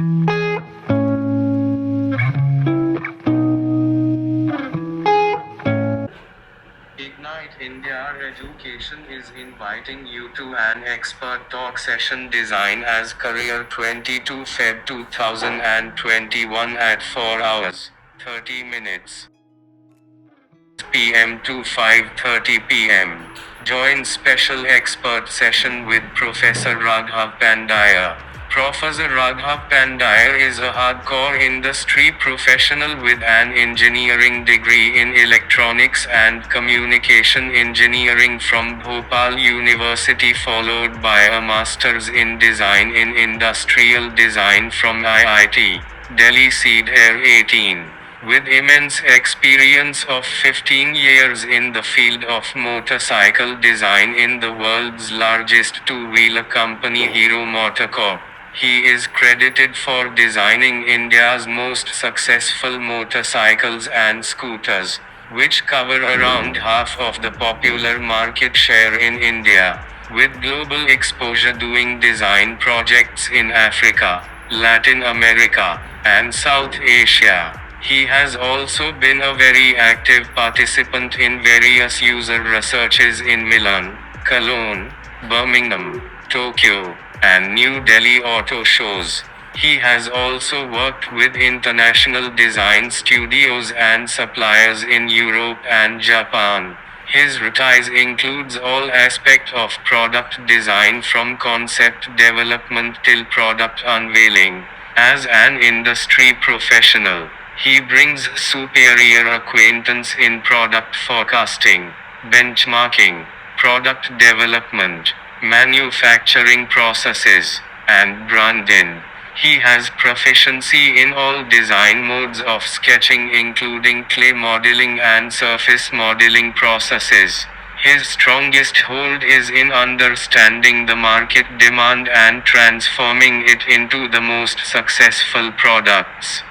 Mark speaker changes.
Speaker 1: Ignite India Education is inviting you to an expert talk session Design as Career 22 Feb 2021 at 4 hours, 30 minutes p.m. to 5:30 p.m. Join special expert session with Professor Raghav Pandya. Professor Raghav Pandya is a hardcore industry professional with an engineering degree in electronics and communication engineering from Bhopal University, followed by a master's in design in industrial design from IIT, Delhi CEED AIR 18. With immense experience of 15 years in the field of motorcycle design in the world's largest two-wheeler company Hero MotoCorp, he is credited for designing India's most successful motorcycles and scooters, which cover around half of the popular market share in India, with global exposure doing design projects in Africa, Latin America, and South Asia. He has also been a very active participant in various user researches in Milan, Cologne, Birmingham, Tokyo, and New Delhi auto shows. He has also worked with international design studios and suppliers in Europe and Japan. His rtise includes all aspects of product design from concept development till product unveiling. As an industry professional, he brings superior acquaintance in product forecasting, benchmarking, product development, manufacturing processes, and branding. He has proficiency in all design modes of sketching including clay modeling and surface modeling processes. His strongest hold is in understanding the market demand and transforming it into the most successful products.